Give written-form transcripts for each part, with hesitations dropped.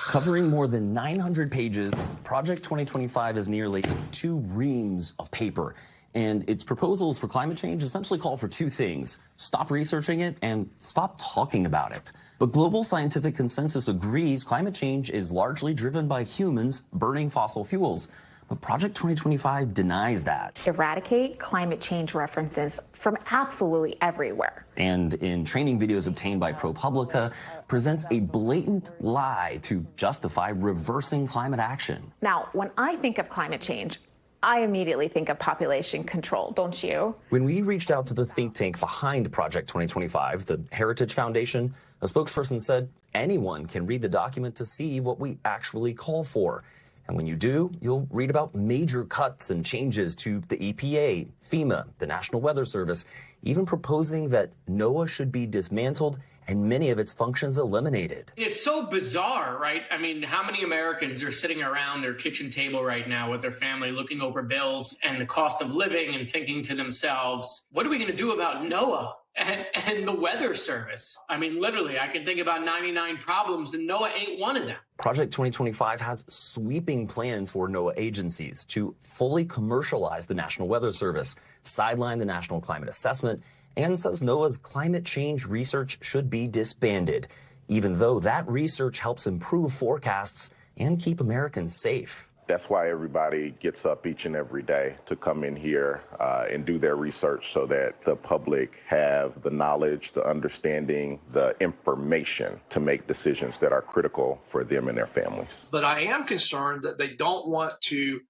Covering more than 900 pages, Project 2025 is nearly 2 reams of paper. And its proposals for climate change essentially call for 2 things: stop researching it and stop talking about it. But global scientific consensus agrees climate change is largely driven by humans burning fossil fuels. But Project 2025 denies that. Eradicate climate change references from absolutely everywhere. And in training videos obtained by ProPublica, presents a blatant lie to justify reversing climate action. Now, when I think of climate change, I immediately think of population control, don't you? When we reached out to the think tank behind Project 2025, the Heritage Foundation, a spokesperson said anyone can read the document to see what we actually call for. And when you do, you'll read about major cuts and changes to the EPA, FEMA, the National Weather Service, even proposing that NOAA should be dismantled and many of its functions eliminated. It's so bizarre, right? I mean, how many Americans are sitting around their kitchen table right now with their family looking over bills and the cost of living and thinking to themselves, what are we going to do about NOAA and the Weather Service? I mean, literally, I can think about 99 problems and NOAA ain't one of them. Project 2025 has sweeping plans for NOAA agencies to fully commercialize the National Weather Service, sideline the National Climate Assessment, and says NOAA's climate change research should be disbanded, even though that research helps improve forecasts and keep Americans safe. That's why everybody gets up each and every day to come in here and do their research so that the public have the knowledge, the understanding, the information to make decisions that are critical for them and their families. But I am concerned that they don't want to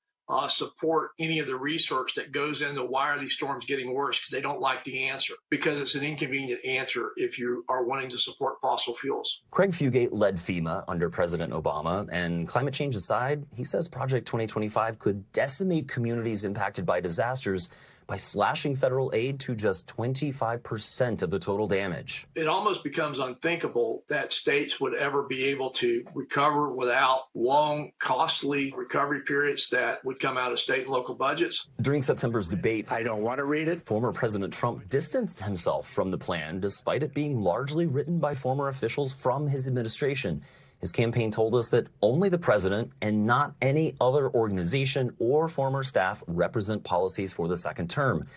support any of the research that goes into why are these storms getting worse, because they don't like the answer, because it's an inconvenient answer if you are wanting to support fossil fuels. Craig Fugate led FEMA under President Obama, and climate change aside, he says Project 2025 could decimate communities impacted by disasters by slashing federal aid to just 25% of the total damage. It almost becomes unthinkable that states would ever be able to recover without long, costly recovery periods that would come out of state and local budgets. During September's debate, I don't want to read it. Former President Trump distanced himself from the plan, despite it being largely written by former officials from his administration. His campaign told us that only the president and not any other organization or former staff represent policies for the second term.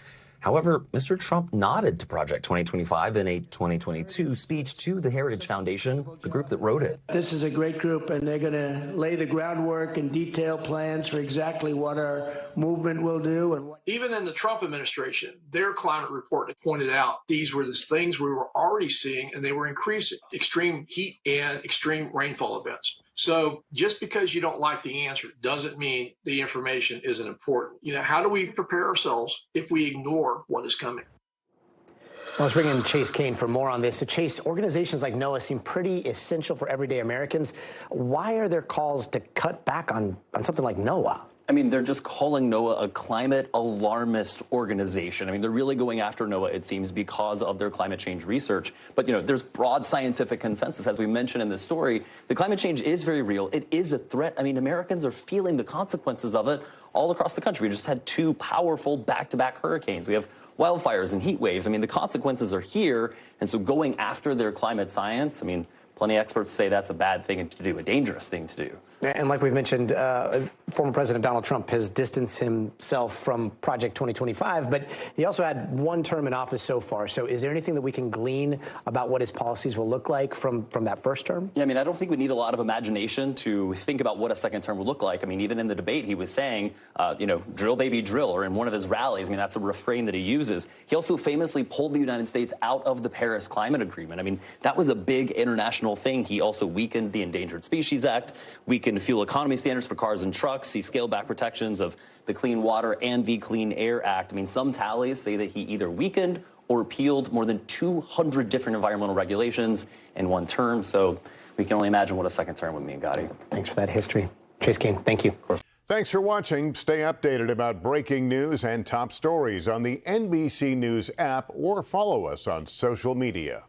However, Mr. Trump nodded to Project 2025 in a 2022 speech to the Heritage Foundation, the group that wrote it. This is a great group, and they're going to lay the groundwork and detail plans for exactly what our movement will do. And even in the Trump administration, their climate report pointed out these were the things we were already seeing, and they were increasing: extreme heat and extreme rainfall events. So just because you don't like the answer doesn't mean the information isn't important. You know, how do we prepare ourselves if we ignore what is coming? Well, let's bring in Chase Cain for more on this. So, Chase, organizations like NOAA seem pretty essential for everyday Americans. Why are there calls to cut back on something like NOAA? I mean, they're just calling NOAA a climate alarmist organization. I mean, they're really going after NOAA, it seems, because of their climate change research. But, you know, there's broad scientific consensus. As we mentioned in this story, the climate change is very real. It is a threat. I mean, Americans are feeling the consequences of it all across the country. We just had 2 powerful back-to-back hurricanes. We have wildfires and heat waves. I mean, the consequences are here. And so going after their climate science, I mean, plenty of experts say that's a bad thing to do, a dangerous thing to do. And like we've mentioned, former President Donald Trump has distanced himself from Project 2025, but he also had 1 term in office so far. So is there anything that we can glean about what his policies will look like from that first term? Yeah, I mean, I don't think we need a lot of imagination to think about what a second term would look like. I mean, even in the debate, he was saying, you know, drill, baby, drill, or in one of his rallies. I mean, that's a refrain that he uses. He also famously pulled the United States out of the Paris Climate Agreement. I mean, that was a big international thing. He also weakened the Endangered Species Act, weakened fuel economy standards for cars and trucks. He scaled back protections of the Clean Water and the Clean Air Act. I mean, some tallies say that he either weakened or repealed more than 200 different environmental regulations in 1 term. So we can only imagine what a second term would mean, Gotti. Thanks for that history. Chase Cain, thank you. Of course. Thanks for watching. Stay updated about breaking news and top stories on the NBC News app or follow us on social media.